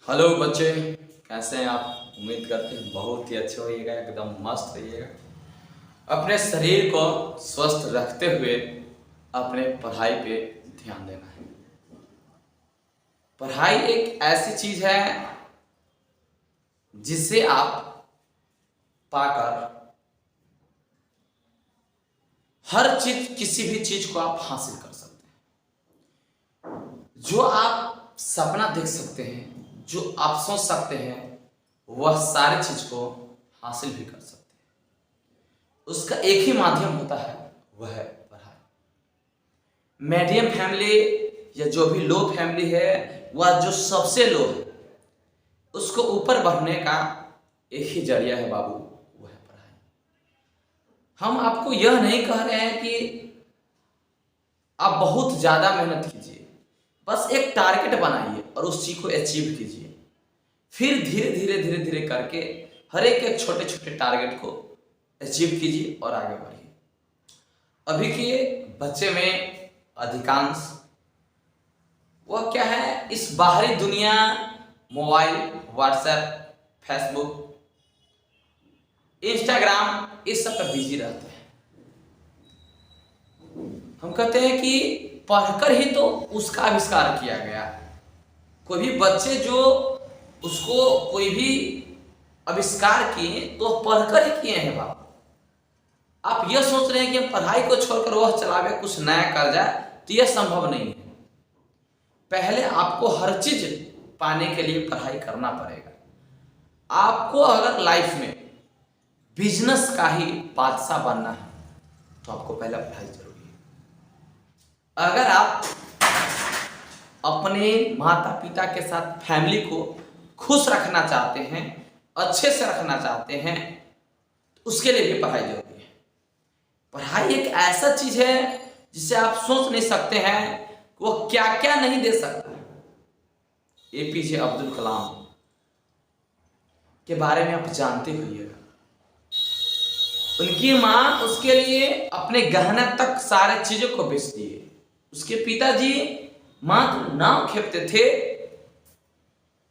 Hello बच्चे, कैसे हैं आप? उम्मीद करते हैं बहुत ही अच्छे होइएगा, एकदम मस्त रहिएगा। अपने शरीर को स्वस्थ रखते हुए अपने पढ़ाई पे ध्यान देना है। पढ़ाई एक ऐसी चीज है जिसे आप पाकर हर चीज, किसी भी चीज को आप हासिल कर सकते हैं। जो आप सपना देख सकते हैं, जो आप सोच सकते हैं, वह सारी चीज को हासिल भी कर सकते हैं। उसका एक ही माध्यम होता है, वह है पढ़ाई। मीडियम फैमिली या जो भी लो फैमिली है, वह जो सबसे लो है, उसको ऊपर बढ़ने का एक ही जरिया है बाबू, वह है पढ़ाई। हम आपको यह नहीं कह रहे हैं कि आप बहुत ज्यादा मेहनत कीजिए, बस एक टारगेट बनाइए और उस चीज को अचीव कीजिए। फिर धीरे धीरे धीरे धीरे करके हर एक छोटे छोटे टारगेट को अचीव कीजिए और आगे बढ़िए। अभी के बच्चे में अधिकांश वह क्या है, इस बाहरी दुनिया, मोबाइल, व्हाट्सएप, फेसबुक, इंस्टाग्राम, इस सब पर बिजी रहते हैं। हम कहते हैं कि पढ़कर ही तो उसका आविष्कार किया गया। कोई भी बच्चे जो उसको कोई भी आविष्कार किए तो पढ़कर ही किए हैं बाबू। आप यह सोच रहे हैं कि हम पढ़ाई को छोड़कर वह चलावे, कुछ नया कर जाए, तो यह संभव नहीं है। पहले आपको हर चीज पाने के लिए पढ़ाई करना पड़ेगा। आपको अगर लाइफ में बिजनेस का ही बादशाह बनना है तो आपको पहले पढ़ाई जरूरी है। अगर आप अपने माता पिता के साथ फैमिली को खुश रखना चाहते हैं, अच्छे से रखना चाहते हैं, तो उसके लिए भी पढ़ाई जरूरी है। पढ़ाई एक ऐसा चीज है जिसे आप सोच नहीं सकते हैं वो क्या क्या नहीं दे सकता है। एपीजे अब्दुल कलाम के बारे में आप जानते होइएगा। उनकी मां उसके लिए अपने गहना तक सारे चीजों को बेच दिए। उसके पिताजी मात्र नाम खेपते थे,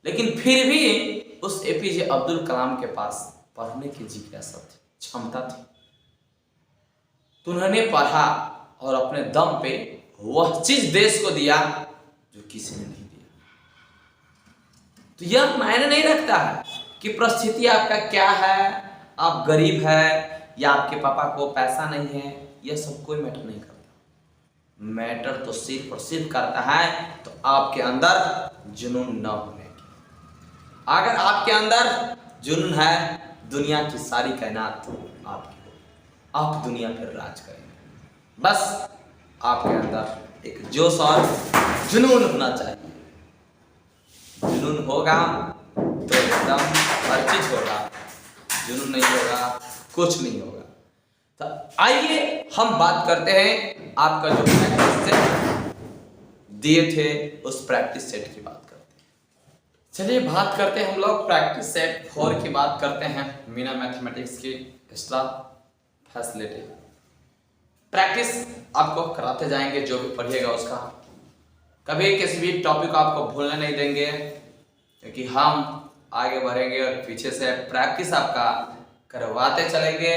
लेकिन फिर भी उस एपीजे अब्दुल कलाम के पास पढ़ने की जिज्ञासा थी, क्षमता थी। तो उन्होंने पढ़ा और अपने दम पे वह चीज देश को दिया जो किसी ने नहीं दिया। तो यह मायने नहीं रखता है कि परिस्थिति आपका क्या है, आप गरीब है या आपके पापा को पैसा नहीं है, यह सब कोई मैटर नहीं करता। मैटर तो सिर्फ और सिर्फ करता है तो आपके अंदर जुनून न होने की। अगर आपके अंदर जुनून है, दुनिया की सारी कायनात आपकी हो, आप दुनिया पर राज करेंगे। बस आपके अंदर एक जोश और जुनून होना चाहिए। जुनून होगा तो एकदम हर चीज होगा, जुनून नहीं होगा कुछ नहीं होगा। तो आइए हम बात करते हैं आपका जो प्रैक्टिस सेट दिए थे, उस प्रैक्टिस सेट की बात करते हैं। चलिए बात करते हैं हम लोग प्रैक्टिस सेट 4 की बात करते हैं। मीना मैथमेटिक्स की एक्स्ट्रा फैसिलिटी प्रैक्टिस आपको कराते जाएंगे। जो भी पढ़िएगा उसका कभी किसी भी टॉपिक को आपको भूलने नहीं देंगे, क्योंकि हम आगे बढ़ेंगे और पीछे से प्रैक्टिस आपका करवाते चलेंगे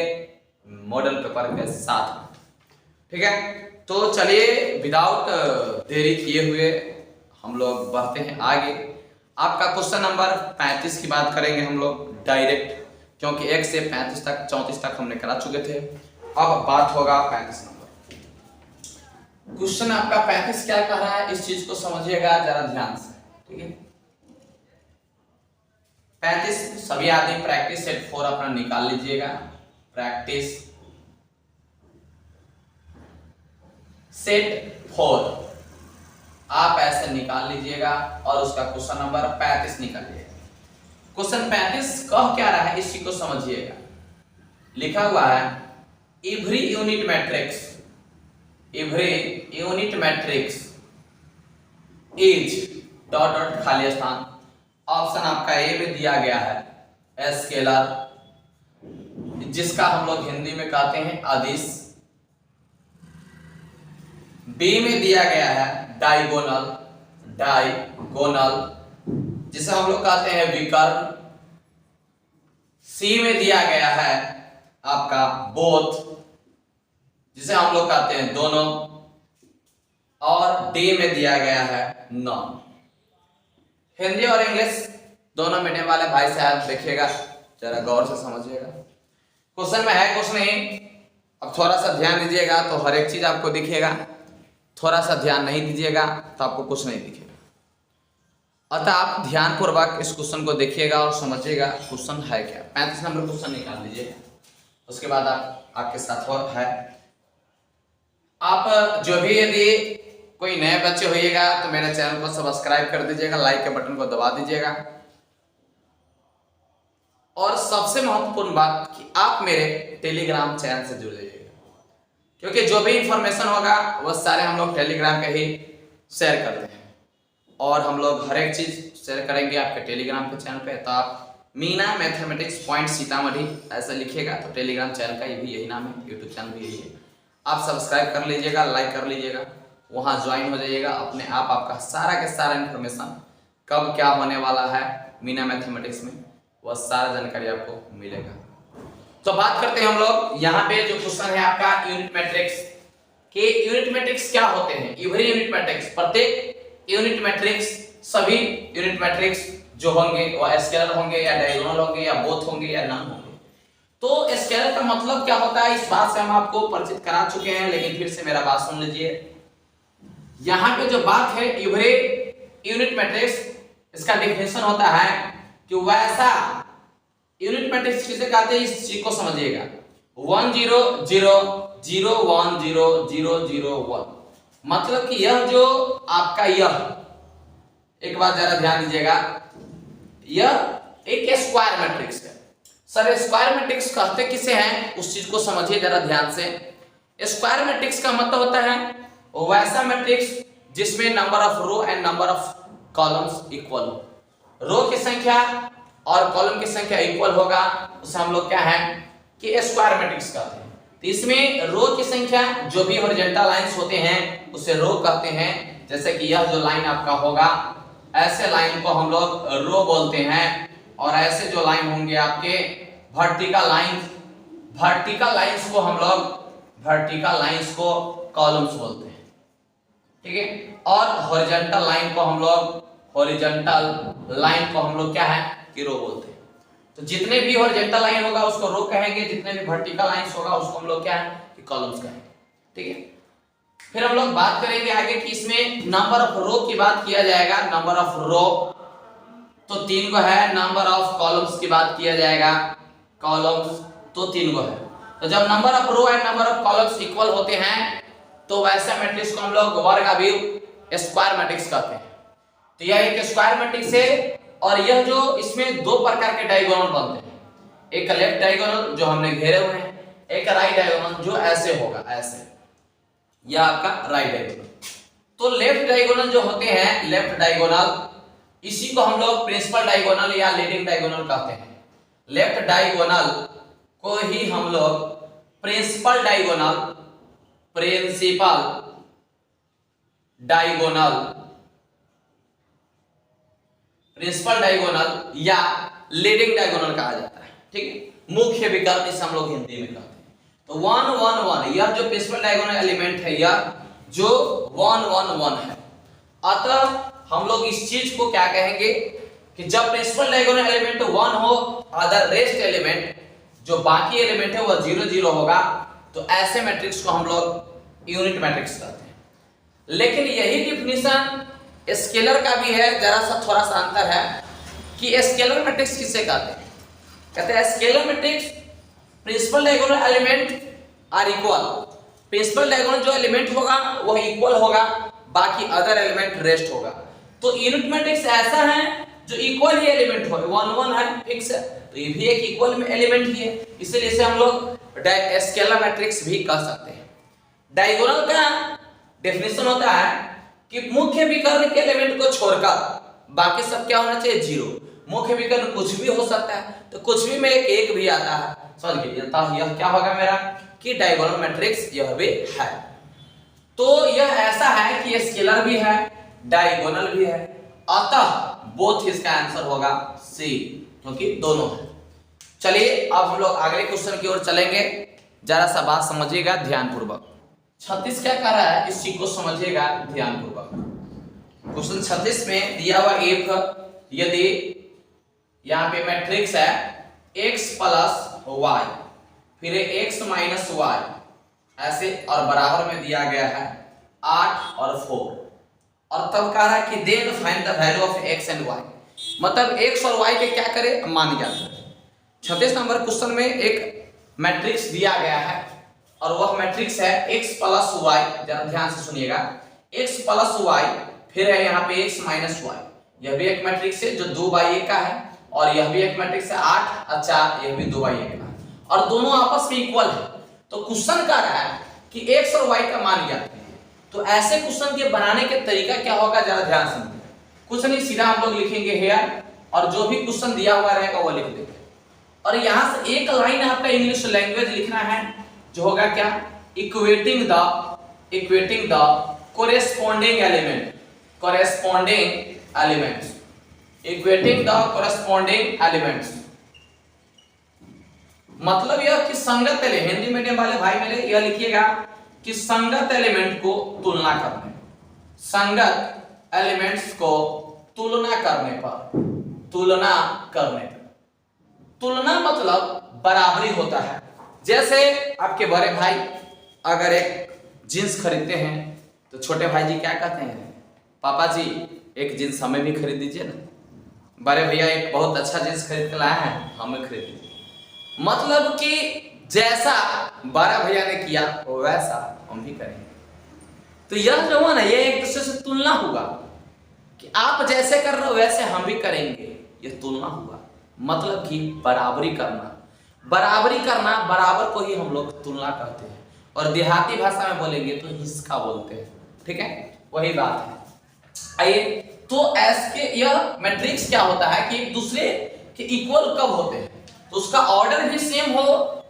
मॉडल पेपर के साथ में। ठीक है, तो चलिए विदाउट देरी किए हुए हम लोग बढ़ते हैं आगे। आपका क्वेश्चन नंबर 35 की बात करेंगे हम लोग डायरेक्ट, क्योंकि 1 से 35 तक 34 तक हमने करा चुके थे। अब बात होगा 35 नंबर। क्वेश्चन आपका 35 क्या कह रहा है, इस चीज को समझिएगा जरा ध्यान से। ठीक है, 35 सभी आदमी प्रैक्टिस सेट 4 अपना निकाल लीजिएगा। प्रैक्टिस सेट 4 आप ऐसे निकाल लीजिएगा और उसका क्वेश्चन नंबर 35 निकालिएगा। क्वेश्चन 35 कह क्या रहा है, इस चीज को समझिएगा। लिखा हुआ है every unit matrix, every unit matrix is dot dot खाली स्थान। ऑप्शन आपका ए में दिया गया है स्केलर, जिसका हम लोग हिंदी में कहते हैं अदिश। बी में दिया गया है डायगोनल, डायगोनल। जिसे हम लोग कहते हैं विकर्ण, सी में दिया गया है आपका बोथ, जिसे हम लोग कहते हैं दोनों, और डी में दिया गया है नॉन। हिंदी और इंग्लिश दोनों मीडियम वाले भाई साहब देखिएगा, जरा गौर से समझिएगा। क्वेश्चन में है कुछ नहीं, अब थोड़ा सा ध्यान दीजिएगा तो हर एक चीज आपको दिखेगा, थोड़ा सा ध्यान नहीं दीजिएगा तो आपको कुछ नहीं दिखेगा। अतः आप ध्यान पूर्वक इस क्वेश्चन को देखिएगा और समझिएगा क्वेश्चन है क्या। 35 नंबर क्वेश्चन निकाल लीजिए, उसके बाद आपके साथ और है। आप जो भी यदि कोई नए बच्चे होइएगा तो मेरे चैनल को सब्सक्राइब कर दीजिएगा, लाइक के बटन को दबा दीजिएगा, और सबसे महत्वपूर्ण बात कि आप मेरे टेलीग्राम चैनल से जुड़ जाइएगा, क्योंकि जो भी इंफॉर्मेशन होगा वह सारे हम लोग टेलीग्राम पे ही शेयर करते हैं, और हम लोग हर एक चीज शेयर करेंगे आपके टेलीग्राम के चैनल पे। तो आप मीना मैथमेटिक्स पॉइंट सीतामढ़ी ऐसा लिखिएगा तो टेलीग्राम चैनल का भी यही नाम है, यूट्यूब चैनल भी यही है। आप सब्सक्राइब कर लीजिएगा, लाइक कर लीजिएगा, वहाँ ज्वाइन हो जाइएगा। अपने आप आपका सारा के सारा इन्फॉर्मेशन कब क्या होने वाला है मीना मैथमेटिक्स में, वह सारा जानकारी आपको मिलेगा। तो बात करते हैं हम लोग यहाँ पे जो क्वेश्चन है आपका यूनिट मैट्रिक्स के। यूनिट मैट्रिक्स क्या होते हैं? एवरी यूनिट मैट्रिक्स, प्रत्येक यूनिट मैट्रिक्स, सभी यूनिट मैट्रिक्स जो होंगे वह स्केलर होंगे या डायगोनल होंगे या बोथ होंगे या नॉन होंगे। तो स्केलर का मतलब क्या होता है, इस बात से हम आपको परिचित करा चुके हैं, लेकिन फिर से मेरा बात सुन लीजिए। यहाँ पे जो बात है एवरी यूनिट मैट्रिक्स, इसका डेफिनेशन होता है कि वैसा यूनिट मैट्रिक्स किसे कहते हैं, इस चीज को समझिएगा। 1 0 0 0 1 0 0 0 1, मतलब कि यह जो आपका यह, एक बात जरा ध्यान दीजिएगा, यह एक स्क्वायर मैट्रिक्स है। सर स्क्वायर मैट्रिक्स कहते किसे हैं, उस चीज को समझिए जरा ध्यान से। स्क्वायर मैट्रिक्स का मतलब होता है वैसा मैट्रिक्स जिसमें number of row and number of columns equal हो। रो की संख्या और कॉलम की संख्या इक्वल होगा, उसे हम लोग क्या है कि स्क्वायर मैट्रिक्स कहते हैं। तो इसमें रो की संख्या, जो भी हॉरिजॉन्टल लाइंस होते हैं उसे रो कहते हैं। जैसे कि यह जो लाइन आपका होगा, ऐसे लाइन को हम लोग रो बोलते हैं, और ऐसे जो लाइन होंगे आपके वर्टिकल लाइंस को हम लोग कॉलम्स बोलते हैं, ठीक है। और हॉरिजॉन्टल लाइन को हम लोग क्या है कि रो बोलते हैं। तो जितने भी हॉरिजॉन्टल लाइन होगा उसको रो कहेंगे, जितने भी वर्टिकल लाइंस होगा उसको हम लोग क्या है कि कॉलम्स कहेंगे, ठीक है। फिर हम लोग बात करेंगे आगे कि इसमें नंबर ऑफ रो की बात किया जाएगा। नंबर ऑफ रो तो 3 को है, नंबर ऑफ कॉलम्स की बात किया जाएगा, कॉलम्स तो 3 को है। तो जब number of row and number of columns equal होते हैं तो वैसा मैट्रिक्स को हम लोग वर्ग अभिव्यक्ति स्क्वायर मैट्रिक्स कहते हैं। तो यह एक स्क्वायर मैट्रिक्स है, और यह जो इसमें 2 प्रकार के डायगोनल बनते हैं, एक लेफ्ट डायगोनल जो हमने घेरे हुए हैं, एक राइट डायगोनल जो ऐसे होगा, ऐसे, यह आपका राइट डायगोनल। तो लेफ्ट डायगोनल जो होते हैं, लेफ्ट डायगोनल, इसी को हम लोग प्रिंसिपल डायगोनल या लीडिंग डायगोनल कहते हैं। लेफ्ट डायगोनल को ही हम लोग प्रिंसिपल डायगोनल या लीडिंग डायगोनल कहा जाता है, ठीक है। मुख्य विकर्ण इसे हम लोग हिंदी में कहते हैं। तो 1 1 1, यह जो प्रिंसिपल डायगोनल एलिमेंट है, यह जो 1 1 1 है। अतः हम लोग इस चीज को क्या कहेंगे कि जब प्रिंसिपल डायगोनल एलिमेंट 1 हो, अदर रेस्ट एलिमेंट जो बाकी एलिमेंट है वह 0 0 होगा, तो ऐसे मैट्रिक्स को हम लोग यूनिट मैट्रिक्स कहते हैं। लेकिन यही डिफिनीशन स्केलर का भी है, जरा सा थोड़ा सा अंतर है कि स्केलर मैट्रिक्स किसे कहते हैं। कहते हैं scalar matrix principal diagonal element are equal, principal diagonal जो एलिमेंट होगा वह इक्वल होगा, बाकी अदर एलिमेंट रेस्ट होगा। तो यूनिट मैट्रिक्स ऐसा है जो इक्वल ही एलिमेंट हो, 1 1 है, फिक्स है, तो ये भी एक इक्वल में एलिमेंट ही है, इसलिए इसे हम लोग स्केलर मैट्रिक्स भी कह सकते हैं। डायगोनल का डेफिनेशन होता है कि मुख्य विकर्ण के एलिमेंट को छोड़कर बाकी सब क्या होना चाहिए, 0। मुख्य विकर्ण कुछ भी हो सकता है, तो कुछ भी में एक भी आता है, समझ गए। यह क्या होगा मेरा कि डायगोनल मैट्रिक्स यह भी है। तो यह ऐसा है कि स्केलर भी है, डायगोनल भी है, अतः बोथ इसका आंसर होगा सी, क्योंकि दोनों है। चलिए अब हम लोग अगले क्वेश्चन की ओर चलेंगे, जरा सा बात समझिएगा ध्यानपूर्वक। 36 क्या कह रहा है, इस चीज को समझिएगा ध्यानपूर्वक। क्वेश्चन 36 में दिया हुआ इफ यदि यहाँ पे मैट्रिक्स है x प्लस वाई फिर x माइनस वाई ऐसे, और बराबर में दिया गया है 8 और 4, और तब कह रहा है कि then find the value of x and y, मतलब x और y के क्या करें, मान ज्ञात करें। 36 नंबर क्वेश्चन में एक मैट्रिक्स दिया गया है और वह मैट्रिक्स है x प्लस वाई, जरा ध्यान से सुनिएगा, x प्लस वाई फिर है यहाँ पे x माइनस वाई, यह भी एक मैट्रिक्स है जो 2/1 का है, और यह भी एक मैट्रिक्स है 8 और 4, यह भी 2/1 का है, और दोनों आपस में इक्वल है। तो क्वेश्चन कह रहा है कि x और y का मान ज्ञात कीजिए। तो ऐसे क्वेश्चन के बनाने के तरीका क्या होगा, जरा ध्यान से समझिए। कुछ नहीं, सीधा हम लोग लिखेंगे हेयर, और जो भी क्वेश्चन दिया हुआ रहेगा वो लिख देंगे, और यहां से एक लाइन आपका इंग्लिश लैंग्वेज लिखना है, जो होगा क्या, equating the corresponding element, equating the corresponding elements, मतलब यह कि संगत एलिमेंट, हिंदी मीडियम वाले भाई मेरे यह लिखिएगा कि संगत एलिमेंट को तुलना करने, संगत एलिमेंट्स को तुलना करने पर, तुलना मतलब बराबरी होता है। जैसे आपके बड़े भाई अगर एक जींस खरीदते हैं तो छोटे भाई जी क्या कहते हैं, पापा जी एक जींस हमें भी खरीद दीजिए ना। बड़े भैया एक बहुत अच्छा जींस खरीद के लाए हैं, हमें खरीद दीजिए। मतलब कि जैसा बड़ा भैया ने किया वैसा हम भी करेंगे। तो यह जो है ना, ये एक दूसरे से तुलना होगा कि आप जैसे कर रहे हो वैसे हम भी करेंगे, यह तुलना होगा। मतलब कि बराबरी करना, बराबर को ही हम लोग तुलना करते हैं, और देहाती भाषा में बोलेंगे तो हिस्सा बोलते हैं, ठीक है, वही बात है। आइए, तो ऐसे यह मैट्रिक्स क्या होता है कि एक दूसरे के इक्वल कब होते हैं, तो उसका ऑर्डर भी सेम हो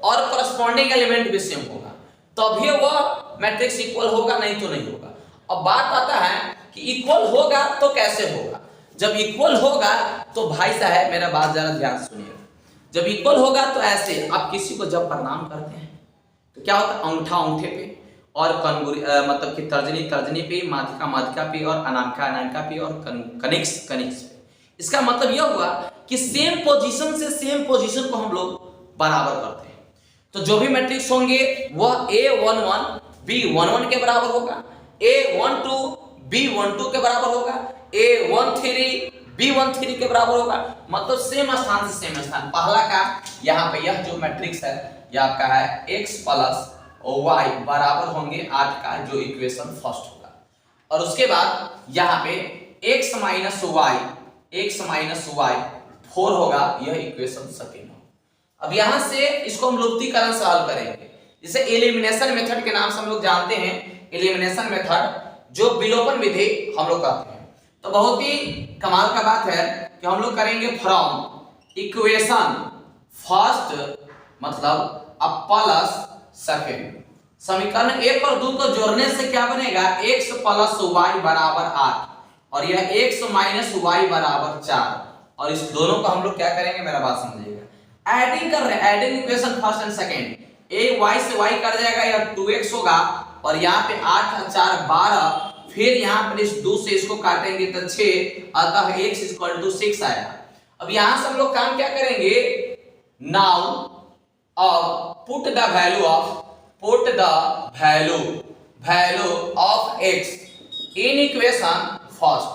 और करस्पॉन्डिंग एलिमेंट भी सेम होगा, तभी वह मैट्रिक्स इक्वल होगा, नहीं तो नहीं होगा। अब बात आता है कि इक्वल होगा तो कैसे होगा। जब इक्वल होगा तो भाई साहब मेरा बात जरा ध्यान सुनिएगा, जब इक्वल होगा तो ऐसे, आप किसी को जब प्रणाम करते हैं तो क्या होता है, अंगूठा अंगूठे पे, और कंगुरी मतलब कि तर्जनी पे, माध्यिका पे, और अनामिका पे, और कनिक्स पे। इसका मतलब यह हुआ कि सेम पोजीशन से सेम पोजीशन को हम लोग बराबर करते हैं। तो जो भी मैट्रिक्स होंगे वह A11 B11 के बराबर होगा, A12 B12 के बराबर होगा, A13 B13 के बराबर होगा, मतलब सेम स्थान से सेम स्थान। पहला का यहाँ पे यह जो मैट्रिक्स है यह आपका है x प्लस y बराबर होंगे 8 का, जो इक्वेशन फर्स्ट होगा, और उसके बाद यहाँ पे x माइनस y 4 होगा, यह इक्वेशन सेकंड होगा। अब यहाँ से इसको हम लुप्तीकरण से हल करेंगे, जिसे एलिमिनेशन मेथड के नाम से हम लोग जानते हैं, एलिमिनेशन मेथड, जो विलोपन विधि हम लोग कहते हैं। तो बहुत ही कमाल का बात है कि हम लोग करेंगे फ्रॉम इक्वेशन फर्स्ट मतलब अब प्लस सेकंड, समीकरण 1 और 2 को जोड़ने से क्या बनेगा, x प्लस y बराबर 8, और यह x माइनस y बराबर 4, और इस दोनों को हम लोग क्या करेंगे, मेरा बात समझिएगा, एडिंग कर रहे हैं, adding equation first and second, y से y कट जाएगा, यह 2x होगा, और यहाँ पे 8 और 4 12, फिर यहाँ पर इस 2 से इसको काटेंगे तो 6, अतः x इक्वल टू 6 आएगा। अब यहाँ से हम लोग काम क्या करेंगे, नाउ अब put the value of x in equation first,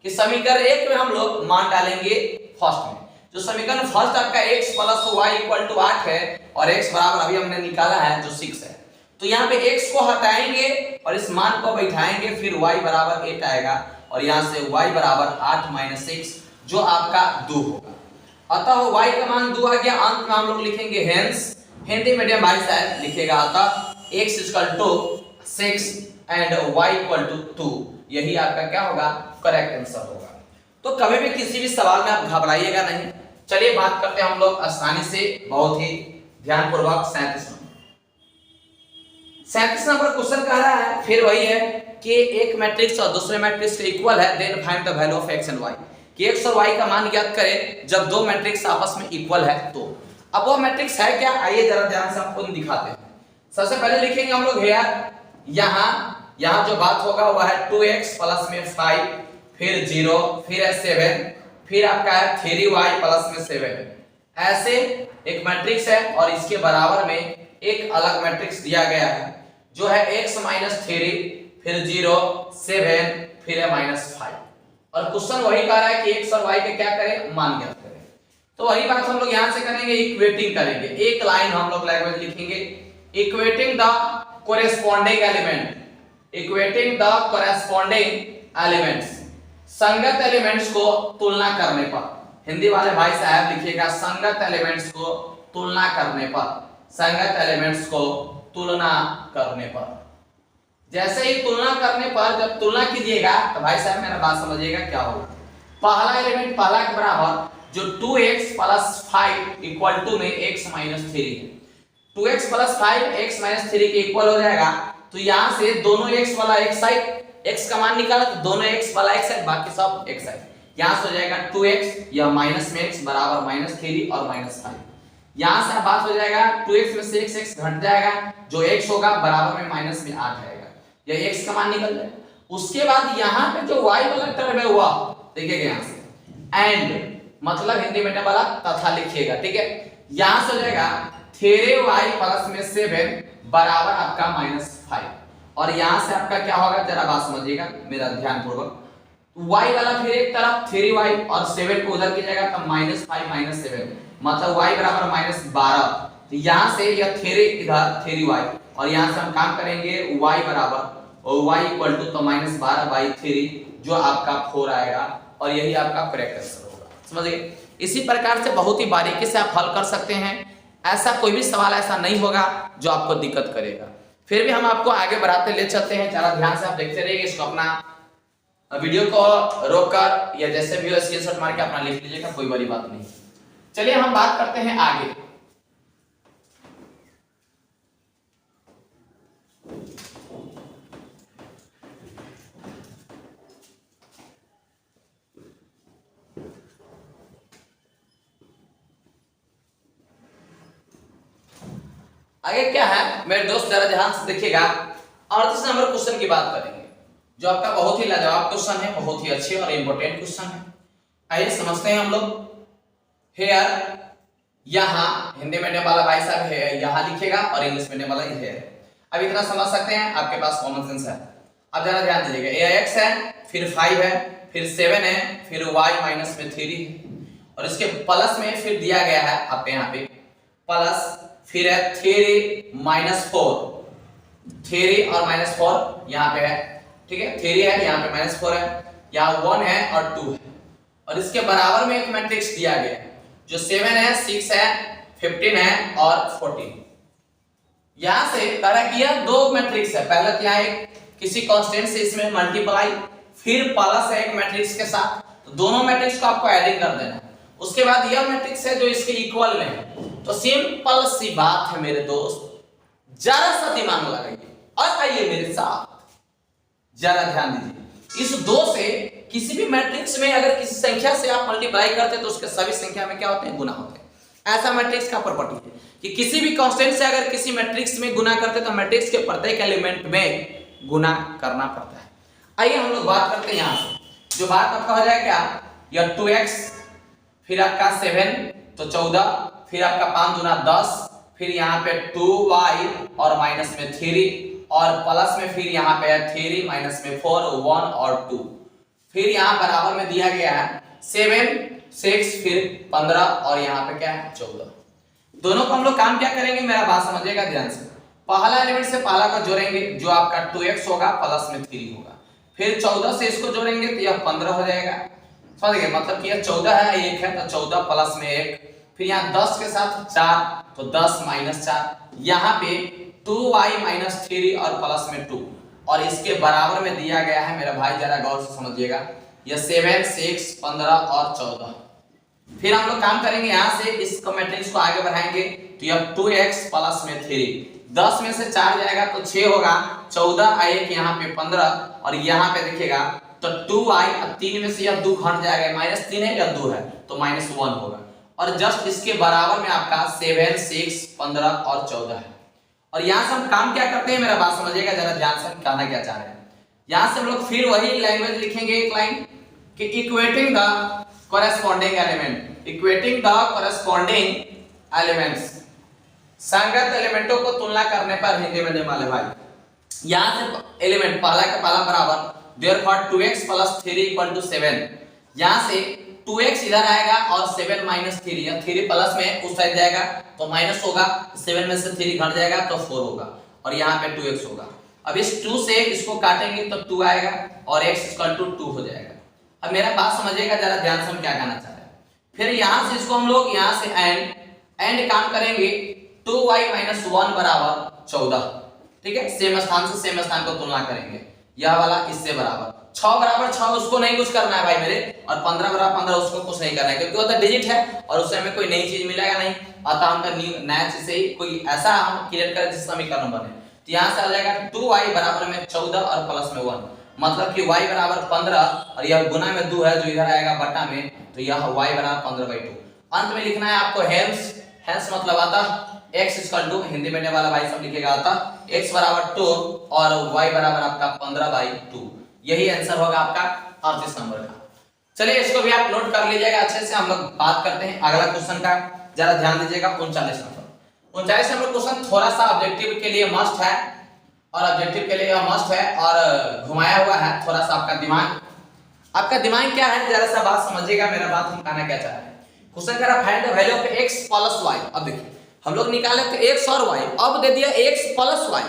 कि समीकरण 1 में हम लोग मान डालेंगे फर्स्ट में। जो समीकरण फर्स्ट आपका x plus y equal to 8 है, और x बराबर अभी हमने निकाला है जो 6 है, तो यहाँ पे x को हटाएंगे और इस मान को बैठाएंगे, फिर y बराबर 8 आएगा, और यहाँ से y बराबर 8 माइनस 6 जो आपका 2 होगा। अतः y का मान 2 आ गया। अंत में हम लोग लिखेंगे हेंस, हिंदी मीडियम भाई साहब लिखेगा, अतः x equal to 6 and y equal to 2, यही आपका क्या होगा, करेक्ट आंसर होगा। तो कभी भी किसी भी सवाल में आप घबराइएगा नहीं। चलिए बात करते हैं हम लोग आसानी से, बहुत ही ध्यानपूर्वक 37 नंबर क्वेश्चन कह रहा है, फिर वही है कि एक मैट्रिक्स और दूसरे मैट्रिक्स के इक्वल है, then find the value of x and y। कि एक्स और वाई का मान ज्ञात करें जब दो मैट्रिक्स आपस में इक्वल है तो। अब वो मैट्रिक्स है क्या, आइए जरा ध्यान से आपको दिखाते हैं। सबसे पहले लिखेंगे हम लोग यहाँ जो बात होगा वह है 2x प्लस में 5 फिर 0 फिर है 7 फिर आपका है 3y प्लस में 7। ऐसे एक मैट्रिक्स है और इसके बराबर में एक अलग मैट्रिक्स दिया गया है जो है x माइनस 3 फिर 0 7 फिर है माइनस 5। और क्वेश्चन वही कह रहा है कि x और y के क्या करें, मान ज्ञात करें। तो वही बात हम लोग यहां से करेंगे, इक्वेटिंग करेंगे। एक लाइन हम लोग लैंग्वेज लिखेंगे, equating the corresponding element, equating the corresponding elements, संगत एलिमेंट्स को तुलना करने पर। हिंदी वाले भाई साहब लिखिएगा संगत एलिमेंट्स को तुलना करने पर, संगत एलिमेंट्स को तुलना करने पर। जैसे ही तुलना करने पर जब तुलना कीजिएगा तो भाई साहब मेरा बात समझिएगा क्या होगा। पहला एलिमेंट पहला के बराबर जो 2x प्लस 5 इक्वल टू में x माइनस 3 है, 2x प्लस 5 x माइनस 3 के इक्वल हो जाएगा। तो यहां से दोनों x वाला एक साइड, x का मान निकाला तो दोनों x वाला एक साइड, बाकी सब एक साइड। यहां से हो जाएगा 2x या माइनस में x बराबर माइनस 3 और माइनस 5। यहां से बात हो जाएगा 2x में से x घट जाएगा, जो x होगा बराबर में माइनस में आ जाएगा, या x का मान निकल जाएगा। उसके बाद यहां पे जो y वाला टर्म है हुआ देखिएगा यहां से एंड, मतलब हिंदी में वाला तथा लिखिएगा, ठीक है। यहां से हो जाएगा 3y प्लस में 7 बराबर आपका माइनस 5। और यहां से आपका क्या होगा जरा बात समझिएगा मेरा ध्यानपूर्वक। y वाला फिर एक तरफ 3y और 7 को उधर कीजिएगा तब माइनस 5 माइनस 7, मतलब y बराबर माइनस 12। तो यहां से यह 3 इधर 3y और यहां से हम काम करेंगे y बराबर और y इक्वल टू तो माइनस 12 बाई 3 जो आपका 4 आएगा और यही आपका करेक्ट आंसर होगा। समझ गए। इसी प्रकार से बहुत ही बारीकी से आप हल कर सकते हैं। ऐसा कोई भी सवाल ऐसा नहीं होगा जो आपको दिक्कत करेगा। फिर भी हम आपको आगे बढ़ाते ले चलते हैं, जरा ध्यान से आप देखते रहिए। इसको अपना वीडियो को रोककर या जैसे भी हो स्क्रीनशॉट मार के अपना लिख लीजिएगा, कोई बड़ी बात नहीं। चलिए हम बात करते हैं आगे। आगे क्या है मेरे दोस्त, जरा ध्यान से देखिएगा। 38 नंबर क्वेश्चन की बात करेंगे जो आपका बहुत ही लाजवाब क्वेश्चन है, बहुत ही अच्छे और इंपॉर्टेंट क्वेश्चन है। आइए समझते हैं हम लोग। हेयर, यहाँ हिंदी मीडियम वाला भाई साहब है यहाँ लिखेगा और इंग्लिश मीडियम वाला ये है। अब इतना समझ सकते हैं, आपके पास कॉमन सेंस है। अब जरा ध्यान दीजिएगा, ax है फिर 5 है फिर 7 है फिर y माइनस में 3 है और इसके प्लस में फिर दिया गया है आपके यहाँ पे प्लस, फिर है 3 माइनस 4, 3 और माइनस 4 यहाँ पे है, ठीक है। 3 है यहाँ पे माइनस 4 है, यहाँ 1 है और 2 है और इसके बराबर में एक मैट्रिक्स दिया गया है जो 7 है 6 है 15 है और 14। यहां से करा किया दो मैट्रिक्स है, पहले तो यहाँ एक किसी कांस्टेंट से इसमें मल्टीप्लाई, फिर प्लस है एक मैट्रिक्स के साथ, तो दोनों मैट्रिक्स को आपको एडिंग कर देना है। उसके बाद यह मैट्रिक्स है जो इसके इक्वल में है। तो सिंपल सी बात है मेरे दोस्त, जरा सा दिमाग लगाइए और आइए मेरे साथ, जरा ध्यान दीजिए। इस 2 से किसी भी मैट्रिक्स में अगर किसी संख्या से आप मल्टीप्लाई करते हैं तो उसके सभी संख्या में क्या होते हैं, गुना होते हैं। ऐसा मैट्रिक्स का प्रॉपर्टी है कि किसी भी कांस्टेंट से अगर किसी मैट्रिक्स में गुना करते हैं तो मैट्रिक्स के प्रत्येक एलिमेंट में गुना करना पड़ता है। आइए हम लोग बात करते हैं यहां से, जो बात आपका हो जाएगा क्या, यह 2x फिर आपका 7 तो 14 फिर आपका 5 दूना 10 फिर यहाँ पे 2y और माइनस में 3 और प्लस में फिर यहाँ पे है 3 माइनस में 4 1 और 2, फिर यहाँ बराबर में दिया गया है 7 6 फिर 15 और यहाँ पे क्या है 14। दोनों को हम लोग काम क्या करेंगे, मेरा बात समझिएगा ध्यान से। पहला एलिमेंट से पहला को जोड़ेंगे जो आपका 2x होगा प्लस में 3 होगा, फिर 14 से इसको जोड़ेंगे तो यह 15 हो जाएगा। समझ गए, मतलब कि यह 14 है 1 है तो 14 प्लस में 1, फिर यहाँ 10 के साथ 4 तो 10 माइनस 4, यहाँ पे 2y माइनस 3 और प्लस में 2 और इसके बराबर में दिया गया है मेरा भाई, जरा गौर से समझिएगा, यह 7 6 15 और 14। फिर हम लोग काम करेंगे यहाँ से इस मैट्रिक्स को आगे बढ़ाएंगे तो यह 2x प्लस में 3, 10 में से 4 जाएगा तो 6 होगा, 14 आए कि यहाँ पे 15 और यहाँ पे देखिएगा तो 2y, अब 3 में से यह 2 घट जाएगा, -3 है या 2 है तो -1 होगा। और जस्ट इसके बराबर में आपका 7, 6, 15 और 14 है। और यहां से हम काम क्या करते हैं, मेरा बात समझिएगा जरा ध्यान से, हम कहना क्या चाह रहे हैं। यहां से हम लोग फिर वही लैंग्वेज लिखेंगे, एक लाइन कि equating the corresponding element, equating the corresponding elements, संगत एलिमेंटों को तुलना करने पर हिंदी में वाले भाई। यहां से एलिमेंट पहला का पहला बराबर, देयरफॉर 2x + 3 = 7। यहां से 2x इधर आएगा और 7 - 3, या 3 प्लस में उस साइड जाएगा तो माइनस होगा, 7 में से 3 घट जाएगा तो 4 होगा, और यहाँ पे 2x होगा। अब इस 2 से इसको काटेंगे तो 2 आएगा और x = 2 हो जाएगा। अब मेरा बात समझिएगा जरा ध्यान से, हम क्या कहना चाह रहे हैं। फिर यहाँ से इसको हम लोग यहाँ से एंड काम करेंगे, 2y - 1 = 14, ठीक है। सेम स्थान से सेम स्थान को तुलना करेंगे, यह वाला इससे बराबर, 6 = 6 उसको नहीं कुछ करना है भाई मेरे, और 15 = 15 उसको कुछ नहीं करना है, क्योंकि वो तो डिजिट है और उससे हमें कोई नई चीज मिलेगा नहीं। अतः हम नया चीज से ही कोई ऐसा हम क्रिएट करें जिससे समीकरण बने। तो यहाँ से आ जाएगा 2y बराबर में 14 और प्लस में 1, मतलब कि y बराबर 15 और यह गुना में 2 है जो इधर आएगा बटा में, तो यह y बराबर 15/2। अंत में लिखना है आपको हेंस मतलब आता x = हिंदी में वाला भाई सब लिखेगा आता x बराबर 2 और y बराबर आपका 15/2। यही आंसर होगा आपका 38 नंबर का। चलिए इसको भी आप नोट कर लीजिएगा अच्छे से। हम लोग बात करते हैं अगला क्वेश्चन का, जरा ध्यान दीजिएगा। 39 नंबर 39 नंबर क्वेश्चन थोड़ा सा ऑब्जेक्टिव के लिए मस्ट है, और ऑब्जेक्टिव के लिए मस्ट है और घुमाया हुआ है थोड़ा सा आपका दिमाग क्या है, जरा सा बात समझिएगा, मेरा बात हम कहना क्या चाह रहे हैं। क्वेश्चन कह रहा है find the value of x + y। अब देखिए हम लोग निकाले थे x और y, अब दे दिया x + y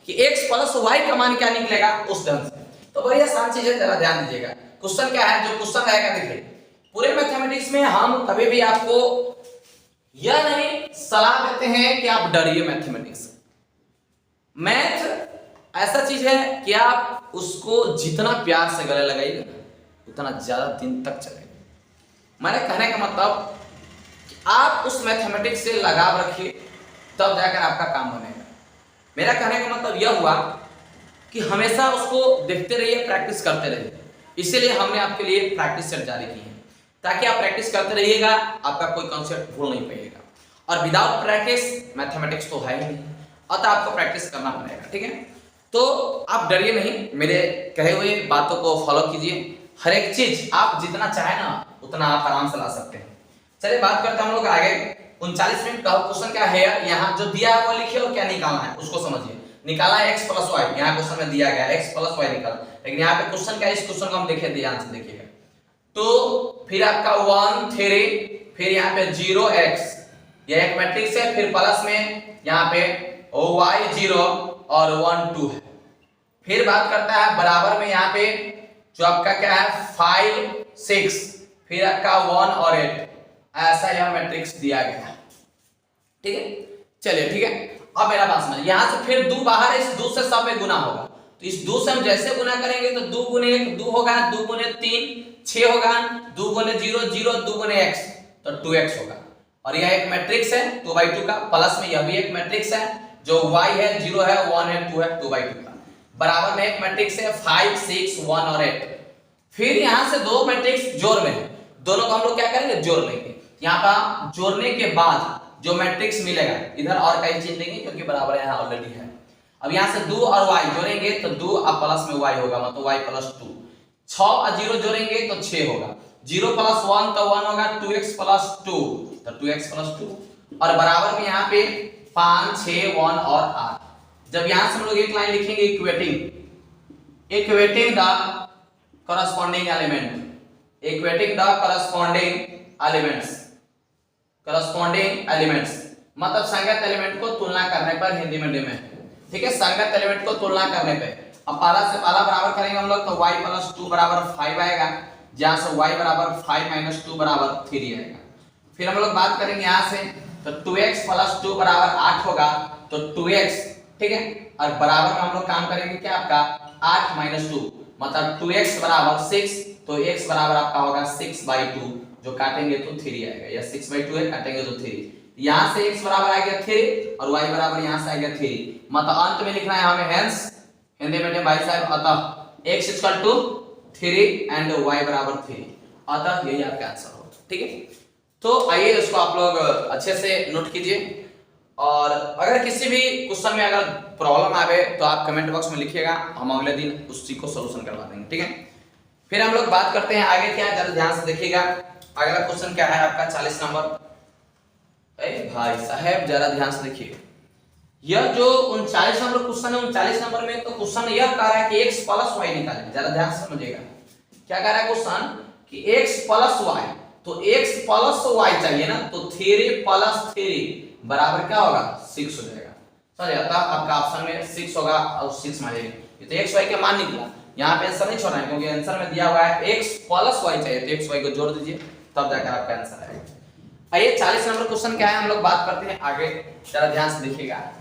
कि x + y का मान क्या निकलेगा उस ढंग से। तो बड़ी आसान चीज है, जरा ध्यान दीजिएगा। क्वेश्चन क्या है, जो क्वेश्चन आएगा देखिए, पूरे मैथमेटिक्स में हम कभी भी आपको यह नहीं सलाह देते हैं कि आप डरिए मैथमेटिक्स से। मैथ ऐसा चीज है कि आप उसको जितना प्यार से गले लगाइएगा उतना ज्यादा दिन तक चलेगा। मेरे कहने का मतलब कि आप उस मैथमेटिक्स से लगाव रखिए, तब जाकर आपका काम बनेगा। मेरा कहने का मतलब यह हुआ कि हमेशा उसको देखते रहिए, प्रैक्टिस करते रहिए। इसीलिए हमने आपके लिए प्रैक्टिस सेट जारी की है, ताकि आप प्रैक्टिस करते रहिएगा, आपका कोई कॉन्सेप्ट भूल नहीं पाइएगा। और विदाउट प्रैक्टिस मैथमेटिक्स तो है ही नहीं, अतः आपको प्रैक्टिस करना पड़ेगा, ठीक है। तो आप डरिए नहीं, मेरे कहे हुए बातों को फॉलो कीजिए। हर एक चीज आप जितना चाहे ना उतना आप आराम से ला सकते हैं। चलिए बात करते हैं हम लोग आगे। 39 मिनट का क्वेश्चन क्या है, यहाँ जो दिया है वो लिखिए और क्या निकालना है उसको समझिए। निकाला है x + y, यहाँ क्वेश्चन में दिया गया है x + y निकाला, लेकिन यहाँ पे क्वेश्चन क्या है, इस क्वेश्चन को हम देखिए ध्यान से देखिएगा। तो फिर आपका 1 3, फिर यहाँ पे 0x, यह एक मैट्रिक्स है, फिर प्लस में यहाँ पे y 0 और 1 2 है। फिर बात करता है बराबर में यहाँ पे जो आपका क्या है 5 6, फिर आपका 1 और 8, ऐसा यह मैट्रिक्स दिया गया, ठीक है। चलिए ठीक है, अब मेरा बात समझ। यहां से फिर 2 बाहर है, इस 2 से सब में गुना होगा, तो इस 2 से हम जैसे गुना करेंगे तो 2 × 1 2 होगा, 2 × 3 6 होगा, 2 × 0 0, 2 × x तो 2x होगा। और यह एक मैट्रिक्स है 2/2 का, प्लस में यह भी एक मैट्रिक्स है, जो y है 0 है 1 है 2 है 2/2 का। बराबर में एक मैट्रिक्स है 5 6 1 और 8। फिर यहां से दो मैट्रिक्स जोड़ में है, दोनों को हम लोग क्या करेंगे जोड़ लेंगे। यहाँ पर जोड़ने के बाद जो मैट्रिक्स मिलेगा, इधर और कई चीज नहीं क्योंकि बराबर यहाँ ऑलरेडी है। अब यहाँ से 2 और y जोड़ेंगे तो 2 और प्लस में y होगा, मतलब y + 2। 6 और 0 जोड़ेंगे तो 6 होगा, 0 + 1 तो 1 होगा, 2x + 2 तो 2x + 2। और बराबर में यहाँ पे 5 6 1 और 8। जब यहाँ से हम लोग एक लाइन लिखेंगे equating the corresponding element, equating the corresponding elements मतलब संगत एलिमेंट को तुलना करने पर, हिंदी मीडियम में, ठीक है। संगत एलिमेंट को तुलना करने पे अब पहला से पहला बराबर करेंगे हम लोग, तो y + 2 = 5 आएगा, जहां से y = 5 - 2 = 3 आएगा। फिर हम लोग बात करेंगे यहां से, तो 2x + 2 = 8 होगा, तो 2x, ठीक है। और बराबर में हम लोग काम करेंगे क्या आपका 8 - 2 मतलब 2x = 6, तो x बराबर आपका होगा 6/2, जो काटेंगे तो 3 आएगा, या 6/2 है काटेंगे तो 3। यहां से x बराबर आ गया 3 और y बराबर यहां से आ गया 3, मतलब अंत में लिखना है हमें हेंस, हिंदी में भाई साहब, अतः x = 3 एंड y बराबर 3, अतः यही आपका आंसर होगा। ठीक है, तो आइए इसको आप लोग अच्छे से नोट कीजिए, और अगर किसी भी क्वेश्चन में अगर प्रॉब्लम आवे तो आप कमेंट बॉक्स में लिखिएगा, हम अगले दिन उसी को सॉल्यूशन करवा देंगे। ठीक है, फिर हम लोग बात करते हैं आगे क्या है, जरा ध्यान से देखिएगा। अगला क्वेश्चन क्या है आपका 40 नंबर। अरे भाई साहब जरा ध्यान से देखिए, यह जो 39 नंबर क्वेश्चन है, 39 नंबर में तो क्वेश्चन यह कह रहा है कि x प्लस y निकालें। जरा ध्यान से समझिएगा, क्या कह रहा है क्वेश्चन कि x प्लस y, तो x प्लस y चाहिए ना, तो 3 प्लस 3 बराबर क्या होगा 6 हो जाएगा। समझ आता आपका ऑप्शन में 6 होगा और 6 में जाएगा। ये तो x y के मान निकला, यहाँ पे आंसर नहीं छोड़ना है क्योंकि आंसर में दिया हुआ है x प्लस y चाहिए, तो x y को जोड़ दीजिए तब जाकर आपका आंसर आएगा। आइए 40 नंबर क्वेश्चन क्या है हम लोग बात करते हैं आगे, जरा ध्यान से देखिएगा।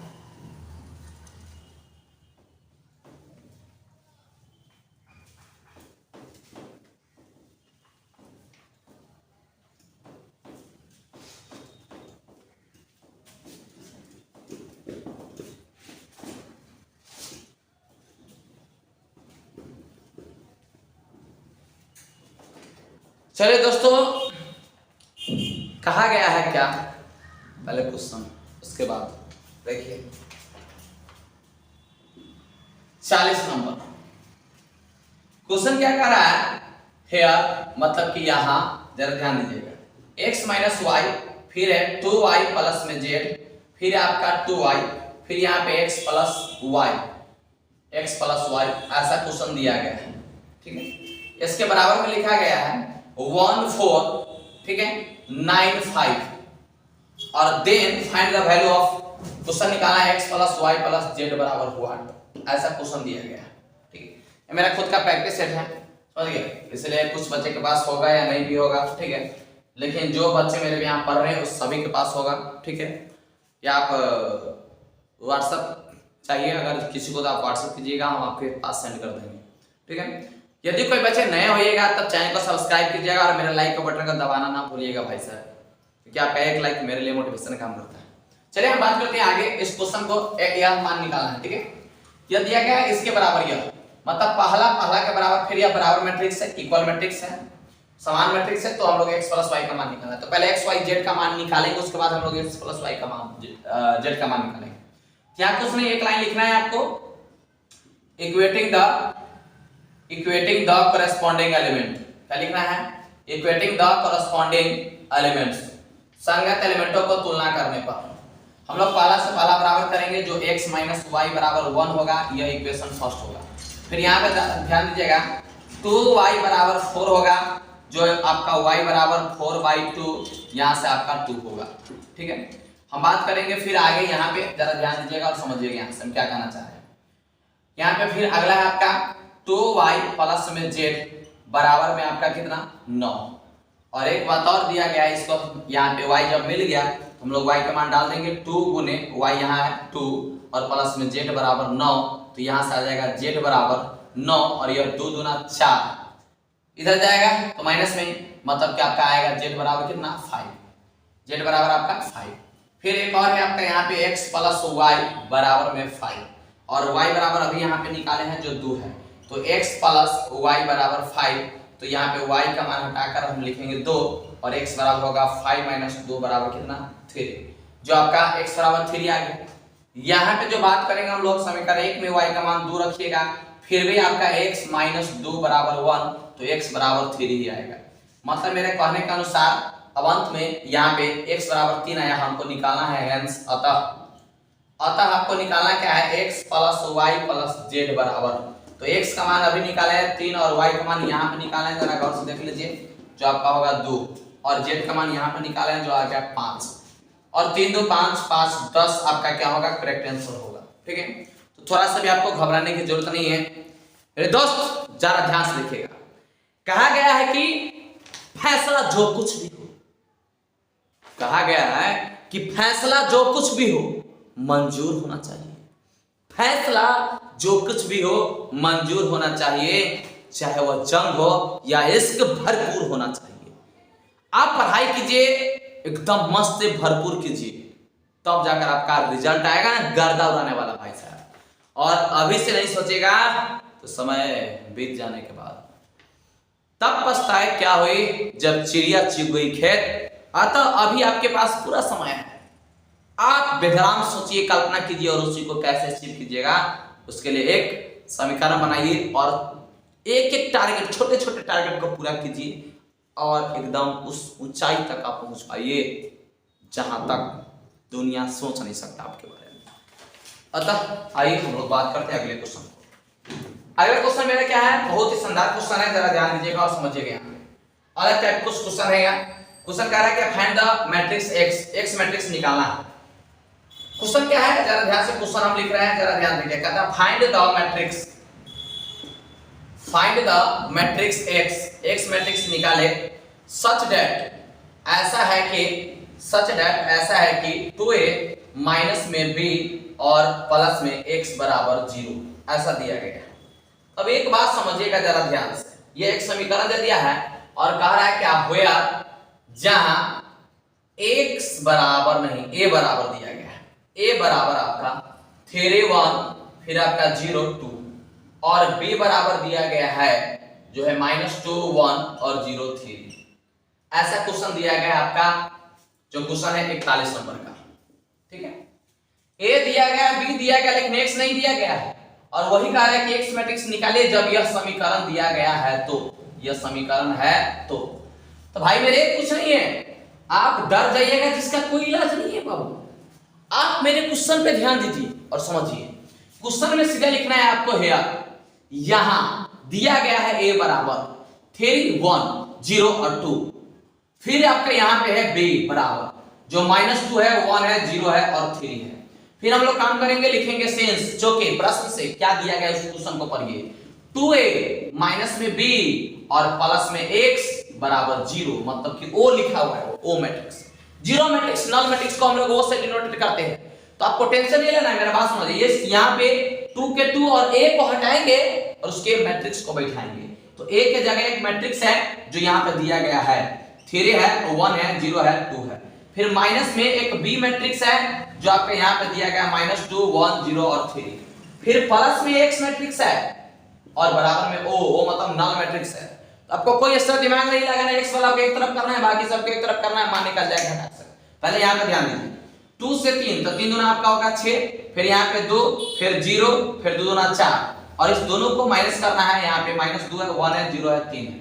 चलिए दोस्तों, कहा गया है क्या, पहले क्वेश्चन उसके बाद देखिए 40 नंबर क्वेश्चन क्या कह रहा है, हेयर मतलब कि यहां जरा ध्यान दीजिएगा, x माइनस वाई, फिर है 2y प्लस में z, फिर आपका 2y, फिर यहाँ पे x प्लस वाई, ऐसा क्वेश्चन दिया गया है। ठीक है, इसके बराबर में लिखा गया है 1 4, ठीक है 9 5, और then find the value of, question निकालना है x plus y plus z बराबर हुआ, ऐसा क्वेश्चन दिया गया है। ठीक है, ये मेरा खुद का प्रैक्टिस सेट है, समझ गए, इसलिए कुछ बच्चे के पास होगा या नहीं भी होगा। ठीक है, लेकिन जो बच्चे मेरे यहाँ पढ़ रहे हैं उस सभी के पास होगा। ठीक है, या आप व्हाट्सएप चाहिए, अगर किसी को तो आप व्हाट्सएप कीजिएगा, हम आपके पास सेंड कर देंगे। ठीक है, यदि कोई बच्चे नए होइएगा तब चैनल को सब्सक्राइब कीजिएगा और मेरे लाइक का बटन का दबाना ना भूलिएगा भाई साहब, क्योंकि आपका एक लाइक मेरे लिए मोटिवेशन काम करता है। चलिए हम बात करते हैं आगे, इस क्वेश्चन को एक यह मान निकालना है। ठीक है, यह दिया गया है इसके बराबर, यह मतलब पहला के बराबर, फिर यह बराबर मैट्रिक्स है, इक्वल मैट्रिक्स है, समान मैट्रिक्स है, तो हम लोग x प्लस y का मान निकालना है। तो पहले x y z का मान निकालेंगे, उसके बाद हम लोग x प्लस y का मान z का मान निकालेंगे। यहाँ कुछ नहीं, एक लाइन लिखना है आपको, इक्वेटिंग द कॉरेस्पॉन्डिंग एलिमेंट। क्या लिखना है, इक्वेटिंग द कॉरेस्पॉन्डिंग एलिमेंट्स, संगत एलिमेंटों को तुलना करने पर हम लोग पहला से पहला बराबर करेंगे, जो x माइनस वाई बराबर 1 होगा, यह इक्वेशन फर्स्ट होगा। फिर यहाँ पे ध्यान दीजिएगा 2y बराबर 4 होगा, जो आपका y बराबर 4/2, यहाँ से आपका 2 होगा। ठीक है, हम बात करेंगे फिर आगे, यहाँ पे जरा ध्यान दीजिएगा और समझिएगा यहाँ से हम क्या कहना चाह रहे हैं। यहाँ पे फिर अगला है आपका 2y प्लस में z बराबर में आपका कितना 9, और एक बात और दिया गया है, इसको यहाँ पे y जब मिल गया हम लोग y का मान डाल देंगे, 2 गुने y यहाँ है 2 और प्लस में z बराबर 9, तो यहाँ से आ जाएगा z बराबर 9 और यह 2 दूना 4, इधर जाएगा तो माइनस में, मतलब कि आपका आएगा z बराबर कितना 5, z बराबर आपका 5। फिर एक और है आपका यहाँ पे x प्लस y बराबर में 5, और y बराबर अभी यहाँ पे निकाले हैं जो 2 है, तो x प्लस y बराबर 5, तो यहाँ पे y का मान हटाकर हम लिखेंगे 2 और x बराबर होगा 5 माइनस 2 बराबर कितना 3, जो आपका x बराबर 3 आ गया। यहाँ पे जो बात करेंगे हम लोग समीकरण 1 में y का मान 2 रखिएगा, फिर भी आपका x माइनस 2 बराबर 1, तो x बराबर 3 ही आएगा। मतलब मेरे कहने के अनुसार अब अंत में यहाँ पे x बराबर 3 आया, हमको निकालना है हेंस अतः आपको निकालना क्या है, x plus y plus z बराबर, तो x का मान अभी निकाला है 3 और y का मान यहाँ पे निकाला है, जरा गौर से देख लीजिए, जो आपका होगा 2, और z का मान यहाँ पे निकाला है जो आ गया 5, और 3 2 5 5 10 आपका क्या होगा, करेक्ट आंसर होगा। ठीक है, तो थोड़ा सा भी आपको घबराने की जरूरत नहीं है मेरे दोस्त, जरा ध्यान से देखिएगा। कहा गया है कि फैसला जो कुछ भी हो, कहा गया है कि फैसला जो कुछ भी हो मंजूर होना चाहिए, फैसला जो कुछ भी हो मंजूर होना चाहिए, चाहे वह जंग हो या इश्क भरपूर होना चाहिए। आप पढ़ाई कीजिए एकदम मस्त से भरपूर कीजिए, तब जाकर आपका रिजल्ट आएगा ना गर्दा उड़ाने वाला भाई साहब। और अभी से नहीं सोचेगा तो समय बीत जाने के बाद तब पछताए क्या हुई जब चिड़िया चुग गई खेत। अतः अभी आपके पास पूरा समय है, आप बेधराम सोचिए, कल्पना कीजिए और उसी को कैसे अचीव कीजिएगा। उसके लिए एक समीकरण बनाइए और एक एक टारगेट, छोटे छोटे टारगेट को पूरा कीजिए और एकदम उस ऊंचाई तक आप पहुंच पाइए जहां तक दुनिया सोच नहीं सकता आपके बारे में। अतः आइए हम लोग बात करते हैं अगले क्वेश्चन को। अगला क्वेश्चन मेरा क्या है, बहुत ही शानदार क्वेश्चन है, जरा ध्यान दीजिएगा और समझिएगा। यहाँ अलग टाइप कुछ क्वेश्चन है। यहाँ क्वेश्चन कह रहा है कि find the matrix x, x matrix निकालना है। क्वेश्चन क्या है, जरा ध्यान से क्वेश्चन हम लिख रहे हैं, जरा ध्यान दीजिए। कहता है find the matrix, find the matrix x, x matrix निकाले सच दैट, ऐसा है कि सच दैट ऐसा है कि 2a माइनस में b और प्लस में x बराबर 0, ऐसा दिया गया है। अब एक बात समझिएगा जरा ध्यान से, ये एक समीकरण दे दिया है और कह रहा है कि आप वेयर जहां x बराबर नहीं a बराबर दिया गया है, a बराबर आपका 3 1 फिर आपका 0 2 और b बराबर दिया गया है जो है -2 1 और 0 3। ऐसा क्वेश्चन दिया गया है आपका, जो क्वेश्चन है 41 नंबर का, ठीक है। a दिया गया, b दिया गया, लेकिन x नहीं दिया गया है और वही कह रहा है कि एक्स मैट्रिक्स निकाले जब यह समीकरण दिया गया है तो, यह समीकरण है तो भाई मेरे कुछ नहीं है, आप डर जाइएगा जिसका कोई इलाज नहीं है बाबू। आप मेरे क्वेश्चन पे ध्यान दीजिए और समझिए। क्वेश्चन में सीधा लिखना है आपको है, यहां दिया गया है a बराबर 3 1 0 और 2, फिर आपका यहां पे है b बराबर जो -2 है 1 है 0 है और 3 है। फिर हम लोग काम करेंगे, लिखेंगे सेंस, जो कि प्रश्न से क्या दिया गया है उस क्वेश्चन को पढ़िए। 2a माइनस में b और प्लस में x बराबर 0, मतलब कि o लिखा हुआ है, o matrix. Zero matrix, null matrix को हम लोग o से डिनोटेट करते हैं, तो आपको टेंशन नहीं लेना है, मेरा बात समझिए। ये यहाँ पे 2 के 2 और a को हटाएंगे और उसके मैट्रिक्स को बैठाएंगे, तो a के जगह एक मैट्रिक्स है जो यहाँ पे दिया गया है, 3 है 1 है 0 है 2 है। फिर माइनस में एक b मैट्रिक्स है जो आपके यहाँ पे दिया गया -2 1 0 और 3। फिर प्लस में x मैट्रिक्स है और बराबर में o मतलब नल मैट्रिक्स है। तो आपको कोई एक्स्ट्रा दिमाग नहीं लगाना, x वाला को एक तरफ करना है, बाकी सबको एक तरफ करना है, मान निकल जाएगा घटा से। पहले यहाँ पे ध्यान दीजिए, 2 से 3 तो 3 दूना आपका होगा 6, फिर यहाँ पे 2 फिर 0 फिर 2 दूना 4 और इस दोनों को माइनस करना है, यहाँ पे -2 है 1 है 0 है 3 है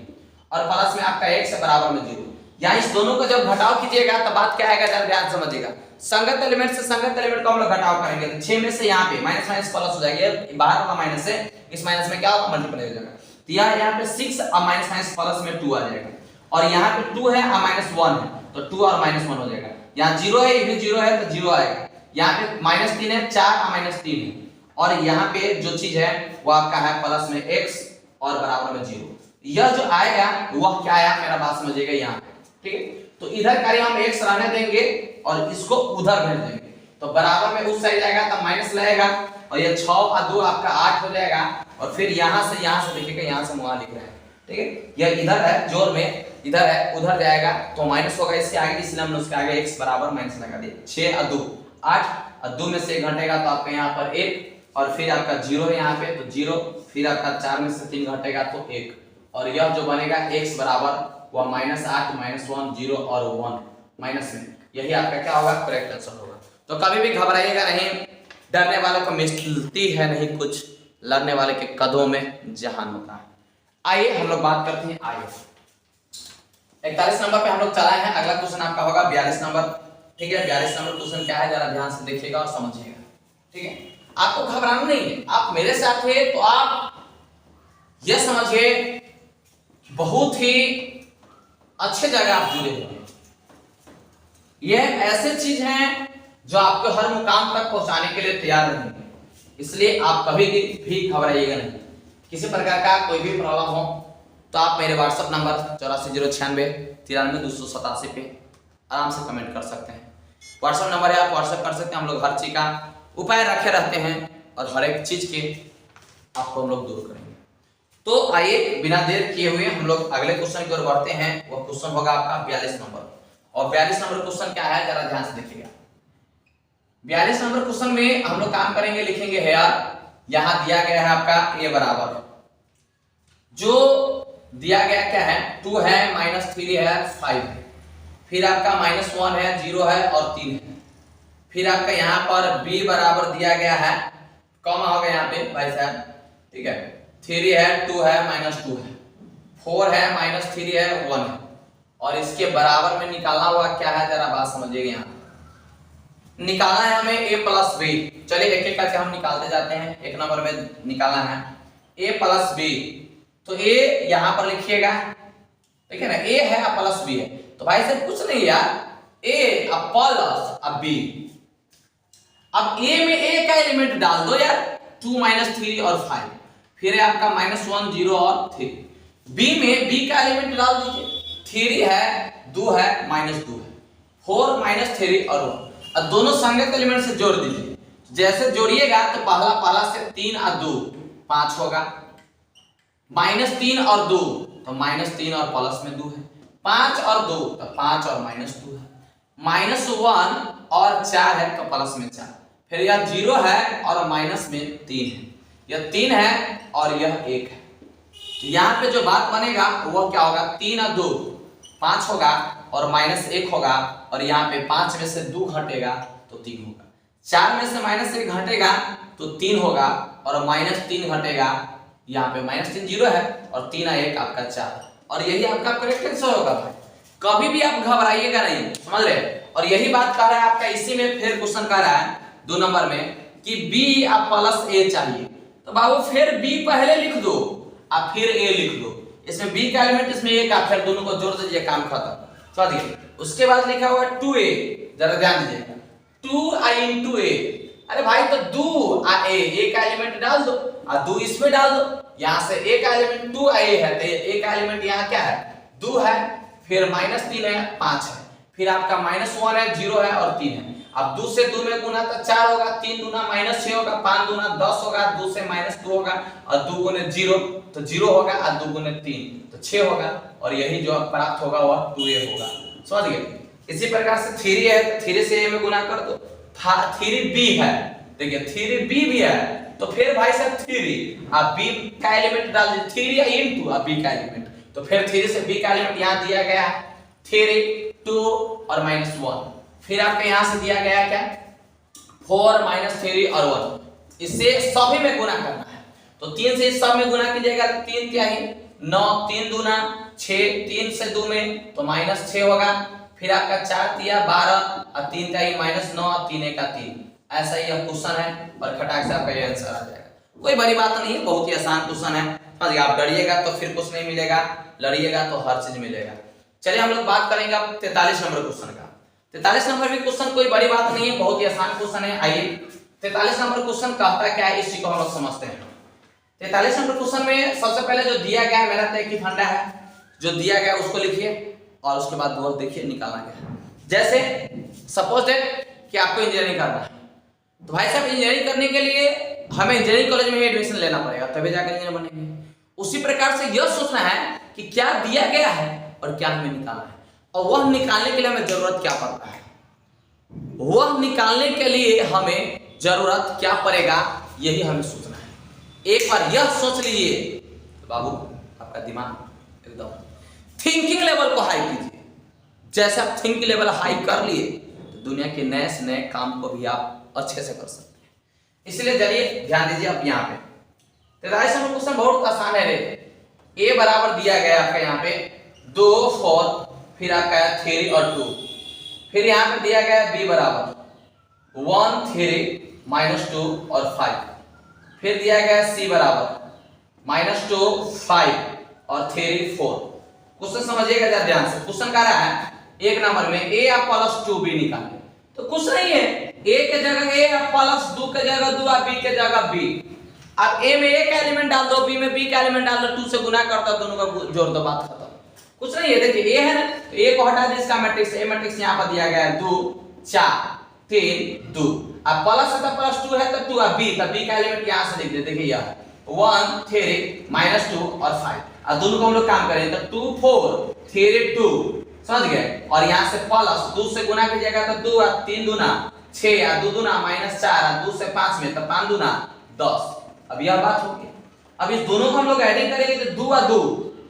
और प्लस में आपका x है बराबर में 0। यहाँ इस दोनों को जब घटाव कीजिएगा तब बात क्या आएगा, जरा ध्यान समझिएगा। संगत एलिमेंट से संगत एलिमेंट को हम लोग घटाव करेंगे, तो 6 में से यहाँ पे माइनस माइनस प्लस हो जाएगा, बाहर वाला माइनस है, इस माइनस में क्या होगा मल्टीप्लाई हो जाएगा। तो यहाँ पे 6 और माइनस माइनस प्लस में 2 आ जाएगा और यहाँ पे 2 है और -1 है तो 2 और -1 हो जाएगा। यहाँ 0 है, ये भी 0 है तो 0 आएगा। यहाँ पे -3 है, 4 और -3 है और यहाँ पे जो चीज है वो आपका है प्लस में x और बराबर में 0। यह जो आएगा वह क्या आया, मेरा बात समझिएगा यहाँ, ठीक है। तो इधर कार्य हम x रहने देंगे और इसको उधर भेज देंगे, तो बराबर में उस साइड जाएगा तब माइनस लगेगा और ये 6 और 2 आपका 8 हो जाएगा और फिर यहाँ से देखिएगा, यहाँ से वहां लिख रहे हैं, ठीक है। यह इधर है जोर में, इधर है उधर जाएगा तो माइनस होगा इसके आगे, इसलिए हमने उसके आगे x बराबर माइनस लगा दिया। 6 और 2 8 और 2 में से 1 घटेगा तो आपका यहाँ पर 1 और फिर आपका 0 है यहाँ पे तो 0, फिर आपका 4 में से 3 घटेगा तो 1 और यह जो बनेगा x बराबर वह -8 -1 0 और 1 माइनस में, यही आपका क्या होगा, करेक्ट आंसर होगा। तो कभी भी घबराइएगा नहीं, डरने वालों को मिलती है नहीं कुछ, लड़ने वाले के कदमों में जहान होता है। आइए हम लोग बात करते हैं आगे 41 नंबर पे हम लोग चलाए हैं। अगला क्वेश्चन आपका होगा 42 नंबर, ठीक है। 42 नंबर क्वेश्चन क्या है, जरा ध्यान से देखिएगा और समझिएगा, ठीक है। आपको घबराना नहीं है, आप मेरे साथ हैं तो आप यह समझिए बहुत ही अच्छे जगह आप जुड़े हुए हैं। यह ऐसे चीज हैं जो आपको हर मुकाम तक पहुंचाने के लिए तैयार रहेंगे, इसलिए आप कभी भी घबराइएगा नहीं। किसी प्रकार का कोई भी प्रॉब्लम हो तो आप मेरे व्हाट्सएप नंबर 8409 93 287 पे आराम से कमेंट कर सकते हैं। व्हाट्सएप नंबर है, आप व्हाट्सएप कर सकते हैं। हम लोग हर चीज का उपाय रखे रहते हैं और हर एक चीज के आपको हम लोग दूर करेंगे। तो आइए बिना देर किए हुए हम लोग अगले क्वेश्चन की ओर बढ़ते हैं। वो क्वेश्चन होगा आपका 42 नंबर और 42 नंबर क्वेश्चन क्या है, जरा ध्यान से देखिएगा। 42 नंबर क्वेश्चन में हम लोग काम करेंगे, लिखेंगे है यार, यहां दिया गया है आपका a बराबर जो दिया गया क्या है, 2 है, -3 है, 5 है, फिर आपका -1 है, 0 है और 3 है। फिर आपका यहाँ पर b बराबर दिया गया है, कॉमा होगा यहाँ पे भाई साहब, ठीक है, 3 है, 2 है, -2 है, 4 है, -3 है, 1 है, और इसके बराबर में निकालना हुआ क्या है, जरा बात समझिएगा। यहाँ निकालना है हमें a प्लस बी। चलिए एक एक करके हम निकालते जाते हैं। एक नंबर में निकालना है a प्लस बी, तो a यहाँ पर लिखिएगा, ठीक है ना, a है प्लस b है, तो भाई साहब कुछ नहीं यार, a प्लस अब b। अब a में a का एलिमेंट डाल दो यार, 2 -3 और 5, फिर है आपका -1 0 और 3। b में b का एलिमेंट डाल दीजिए, 3 है, 2 है, -2 है, 4 -3 और 1, और दोनों संगत एलिमेंट से जोड़ दीजिए। जैसे जोड़िएगा तो पहला से 3 और 2 5 होगा, -3 और 2 तो -3 और प्लस में 2 है, 5 और 2 तो 5 और -2 है, -1 और 4 है तो प्लस में 4, फिर यह 0 है और माइनस में 3 है, यह 3 है और यह 1 है। तो यहाँ पे जो बात बनेगा वो क्या होगा, 3 और 2 5 होगा और -1 होगा, और यहाँ पे 5 में से 2 घटेगा तो 3 होगा, 4 में से -1 घटेगा तो 3 होगा, और -3 घटेगा, यहाँ पे -3 0 है और 3 और 1 आपका 4, और यही आपका करेक्ट आंसर होगा भाई। कभी भी आप घबराइएगा नहीं, समझ रहे। और यही बात कर रहा है आपका, इसी में फिर क्वेश्चन कर रहा है 2 नंबर में कि b अब प्लस a चाहिए, तो बाबू फिर b पहले लिख दो और फिर a लिख दो, इसमें b का एलिमेंट इसमें a का, फिर दोनों को जोड़ दीजिए, काम खत्म। समझिए। उसके बाद लिखा हुआ 2a, जरा ध्यान दीजिएगा, 2i into a, अरे भाई तो 2 और a का एलिमेंट डाल दो और 2 इसमें डाल दो, यहाँ से a का एलिमेंट 2 है तो a का एलिमेंट यहाँ क्या है, 2 है, फिर -3 है, 5 है, फिर आपका -1 है, 0 है और 3 है। अब 2 से 2 में गुना तो 4 होगा, 3 दूना -6 होगा, 5 दूना 10 होगा, 2 से -2 होगा और 2 गुने 0 तो 0 होगा, और 2 गुने 3 तो 6 होगा, और यही जो प्राप्त होगा वह 2a होगा। समझ गए। इसी प्रकार से 3 है तो 3 से a में गुना कर दो, 3b है, देखिए 3b भी है, तो फिर भाई साहब 3 अब b का एलिमेंट डाल दीजिए, 3 इनटू अब b का एलिमेंट, तो फिर 3 से b का एलिमेंट यहाँ दिया गया है 3 2 और -1, फिर आपके यहाँ से दिया गया क्या 4 -3 और 1, इससे सभी में गुना करना है, तो 3 से इस सब में गुना कीजिएगा तो 3 क्या है 9, 3 दूना 6, 3 से 2 में तो -6 होगा, फिर आपका 4 दिया 12 और 3 का ही -9 और 3 का 3, ऐसा ही क्वेश्चन है और खटाक से आपका ये आंसर आ जाएगा। कोई बड़ी बात नहीं है, बहुत ही आसान क्वेश्चन है। समझिए, आप डरिएगा तो फिर कुछ नहीं मिलेगा, लड़िएगा तो हर चीज मिलेगा। चलिए हम लोग बात करेंगे अब 43 नंबर क्वेश्चन का। 43 नंबर भी क्वेश्चन कोई बड़ी बात नहीं है, बहुत ही आसान क्वेश्चन है। आइए 43 नंबर क्वेश्चन कहता क्या है, इसी को हम लोग समझते हैं। 43 नंबर क्वेश्चन में सबसे पहले जो दिया गया है मेरा तय की फंडा है, जो दिया गया उसको लिखिए और उसके बाद वो देखिए निकालना गया। जैसे सपोज दैट कि आपको इंजीनियरिंग करना है, तो भाई साहब इंजीनियरिंग करने के लिए हमें इंजीनियरिंग कॉलेज में एडमिशन लेना पड़ेगा, तभी जाकर इंजीनियर बनेंगे। उसी प्रकार से यह सोचना है कि क्या दिया गया है और क्या हमें निकालना है, और वह निकालने के लिए हमें जरूरत क्या पड़ता है, वह निकालने के लिए हमें जरूरत क्या पड़ेगा, यही हमें सोचना है। एक बार यह सोच लीजिए तो बाबू आपका दिमाग एकदम थिंकिंग लेवल को हाई कीजिए। जैसे आप थिंकिंग लेवल हाई कर लिए तो दुनिया के नए से नए काम को भी आप अच्छे से कर सकते हैं। इसलिए चलिए ध्यान दीजिए। अब यहाँ पे 43 नंबर क्वेश्चन बहुत आसान है रे। a बराबर दिया गया आपका यहाँ पे 2 4, फिर आपका 3 और 2, फिर यहाँ पे दिया गया b बराबर 1 3 -2 और 5, फिर दिया गया c बराबर -2 5 और 3 4। क्वेश्चन समझिएगा जरा ध्यान से। क्वेश्चन कह रहा है एक नंबर में a प्लस 2b निकालिए, तो कुछ नहीं है, a के जगह a प्लस 2 के जगह 2 और b के जगह b। अब a में a का एलिमेंट डाल दो, b में b का एलिमेंट डाल दो, 2 से गुना कर दो, दोनों का जोड़ दो, बात खत्म। कुछ नहीं है, देखिए a है ना, तो a को हटा दे, इसका मैट्रिक्स a मैट्रिक्स यहाँ पर दिया गया है 2 4 3 2। अब प्लस है तो प्लस 2 है तो 2 और b, तो b का एलिमेंट यहाँ से लिख दे, देखिए यह 1 3 -2 और 5, और दोनों को हम लोग काम करें तो 2 4 3 2, समझ गए। और यहाँ से प्लस 2 से गुना कीजिएगा तो 2 और 3 दूना 6 और 2 दूना -4 और 2 से 5 में तो 5 दूना 10। अब यह बात होगी। अब इस दोनों को हम लोग ऐडिंग करेंगे तो 2 और 2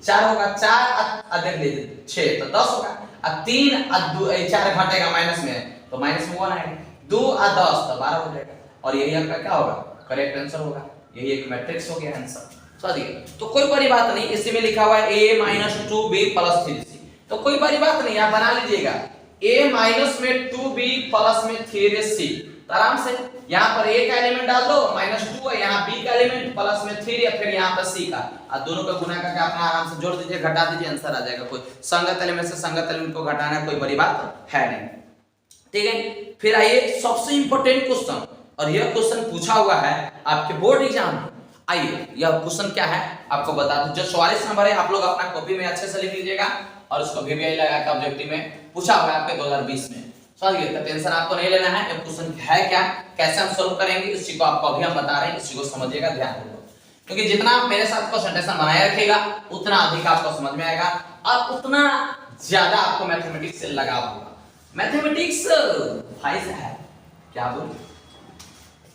4 होगा, 4 देख लीजिए 6 तो 10 होगा, और 3 और 2 4 घटेगा माइनस में तो माइनस में 1 आएगा, 2 और 10 तो 12 हो जाएगा, और यही आपका क्या होगा, करेक्ट आंसर होगा। यही एक मैट्रिक्स हो गया आंसर। समझिए, तो कोई बड़ी बात नहीं, इसी में लिखा हुआ है a minus 2b plus 3c, तो कोई बड़ी बात नहीं, आप बना लीजिएगा a माइनस में 2b प्लस में 3c, तो आराम से यहाँ पर a का एलिमेंट डाल दो -2 है, यहाँ b का एलिमेंट प्लस में 3 या फिर यहाँ पर c का, और दोनों का गुना करके अपना आराम से जोड़ दीजिए, घटा दीजिए, आंसर आ जाएगा। कोई संगत एलिमेंट से संगत एलिमेंट को घटाना कोई बड़ी बात है नहीं, ठीक है। फिर आइए सबसे इंपॉर्टेंट क्वेश्चन, और यह क्वेश्चन पूछा हुआ है आपके बोर्ड एग्जाम में। आइए यह क्वेश्चन क्या है आपको बता दूं, जो 44 नंबर है, आप लोग अपना कॉपी में अच्छे से लिख लीजिएगा, और उसको VBI लगा के ऑब्जेक्टिव में पूछा हुआ है आपके 2020 में। समझिए, तो टेंशन आपको नहीं लेना है, ये क्वेश्चन है क्या, कैसे हम सॉल्व करेंगे, इस चीज को आपको अभी हम बता रहे हैं, इस चीज को समझिएगा, ध्यान रखिएगा, क्योंकि जितना आप मेरे साथ कंसंट्रेशन बनाए रखिएगा उतना अधिक आपको समझ में आएगा, और उतना ज्यादा आपको मैथमेटिक्स से लगाव होगा। मैथमेटिक्स भाई साहब क्या बोलूं,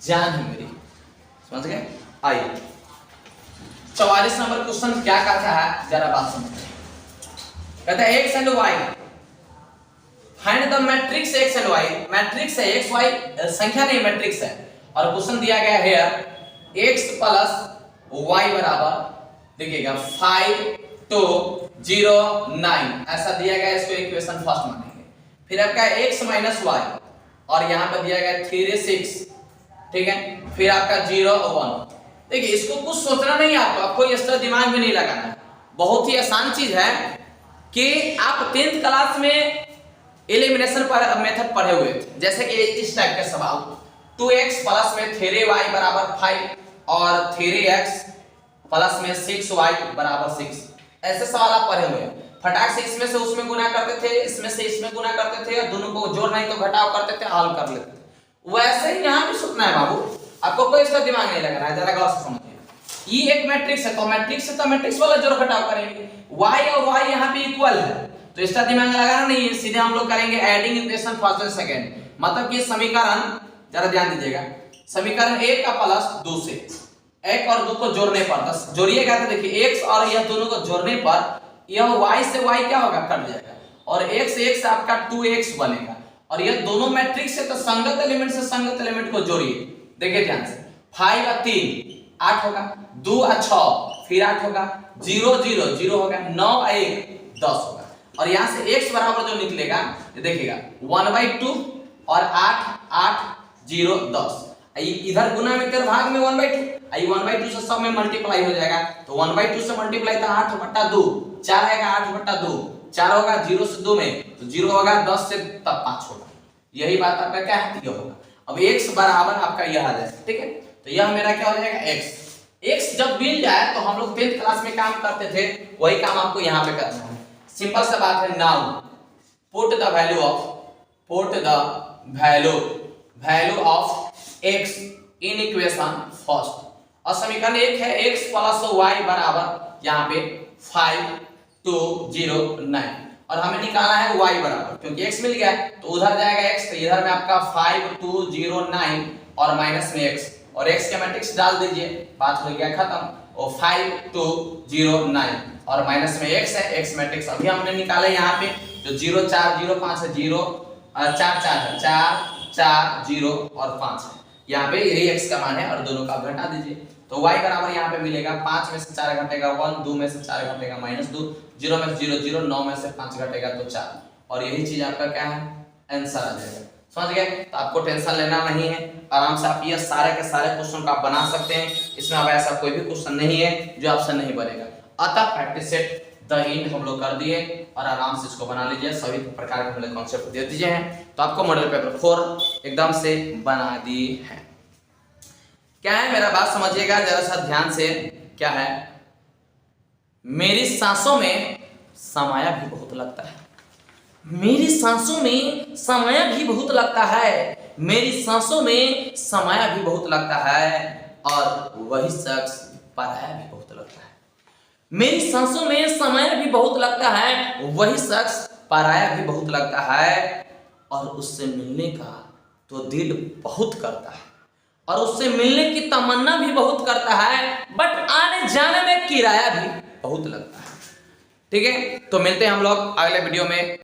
जान है मेरी, समझ गए। आइए 44 नंबर क्वेश्चन क्या कहता है, जरा बात समझिए। कहता है x and y, find the matrix x and y, matrix है x y, संख्या नहीं मैट्रिक्स है, और क्वेश्चन दिया गया है x प्लस y बराबर, देखिएगा 5 2 0 9, ऐसा दिया गया, इसको इक्वेशन फर्स्ट मानेंगे। फिर आपका x माइनस y, और यहाँ पर दिया गया 3 6, ठीक है, फिर आपका 0 1। देखिए इसको कुछ सोचना नहीं है आपको एक्स्ट्रा दिमाग में नहीं लगाना है, बहुत ही आसान चीज है कि आप 10th क्लास में एलिमिनेशन पर मेथड पढ़े हुए थे, जैसे कि इस टाइप के सवाल 2x प्लस में 3y बराबर 5 और 3x प्लस में 6y बराबर 6, ऐसे सवाल आप पढ़े हुए हैं। फटाक से इसमें से उसमें गुना करते थे, इसमें से इसमें गुना करते थे, और दोनों को जोड़ नहीं तो घटाव करते थे, हल कर लेते थे। वैसे ही यहाँ भी सोचना है बाबू, आपको कोई इसका दिमाग नहीं लगाना है, जरा गौर से समझिए। ये एक मैट्रिक्स है, तो मैट्रिक्स से तो मैट्रिक्स वाला जोड़ घटाव करेंगे, y और y यहाँ पे इक्वल है, तो इसका दिमाग लगाना नहीं है, सीधे हम लोग करेंगे adding equation first and second, मतलब कि समीकरण, जरा ध्यान दीजिएगा, समीकरण 1 का प्लस 2 से 1 और 2 को जोड़ने पर, बस जोड़िएगा तो देखिए x और यह दोनों को जोड़ने पर यह y से y क्या होगा, कट जाएगा, और x से x आपका 2x बनेगा, और यह दोनों मैट्रिक्स से तो संगत एलिमेंट से संगत एलिमेंट को जोड़िए, देखिए ध्यान से, 5 और 3 8 होगा, 2 और 6 फिर 8 होगा, 0 0 0 होगा, 9 और 1 10 होगा, और यहाँ से x बराबर जो निकलेगा ये देखिएगा 1/2 और 8 8 0 10, इधर गुना में कर भाग में 1/2, आई 1/2 से सब में मल्टीप्लाई हो जाएगा, तो 1/2 से मल्टीप्लाई तो 8/2 4 आएगा, 8/2 4 होगा, 0 से 2 में तो 0 होगा, 10 से तब 5 होगा, यही बात आपका क्या है, ये होगा। अब x बराबर आपका यह आ जाएगा, ठीक है, तो यह मेरा क्या हो जाएगा x जब मिल जाए तो हम लोग 10th क्लास में काम करते थे, वही काम आपको यहाँ पे करना है। सिंपल सा बात है, now put the value of x in equation first, और समीकरण 1 है x प्लस y बराबर यहाँ पे 5 2 0 9, और हमें निकालना है y बराबर, क्योंकि x मिल गया तो उधर जाएगा x, तो इधर में आपका 5 2 0 9 और माइनस में x, और x के मैट्रिक्स डाल दीजिए, बात हो गया खत्म, और 5 2 0 9 और माइनस में x है, x मैट्रिक्स अभी हमने निकाला यहाँ पे, जो 0 4 0 5 है, 0 4 4 है, 4 4 0 और 5 है, यहाँ पे यही x का मान है, और दोनों का घटा दीजिए, तो y बराबर यहाँ पे मिलेगा 5 में से 4 घटेगा 1, 2 में से 4 घटेगा -2, 0 में से 0 0, 9 में से 5 घटेगा तो 4, और यही चीज आपका क्या है, आंसर आ जाएगा। समझ गए, तो आपको टेंशन लेना नहीं है, आराम से आप ये सारे के सारे क्वेश्चन को आप बना सकते हैं, इसमें अब ऐसा कोई भी क्वेश्चन नहीं है जो आपसे नहीं बनेगा। अतः प्रैक्टिस सेट द एंड हम लोग कर दिए, और आराम से इसको बना लीजिए, सभी प्रकार के हमने कॉन्सेप्ट दे दिए हैं, तो आपको मॉडल पेपर 4 एकदम से बना दी है। क्या है मेरा बात समझिएगा जरा सा ध्यान से, क्या है, मेरी सांसों में समाया भी बहुत लगता है, मेरी सांसों में समाया भी बहुत लगता है, मेरी सांसों में समाया भी बहुत लगता है, और वही शख्स पराया भी बहुत लगता है, मेरी सांसों में समाया भी बहुत लगता है, वही शख्स पराया भी बहुत लगता है, और उससे मिलने का तो दिल बहुत करता है, और उससे मिलने की तमन्ना भी बहुत करता है, बट आने जाने में किराया भी बहुत लगता है। ठीक है, तो मिलते हैं हम लोग अगले वीडियो में।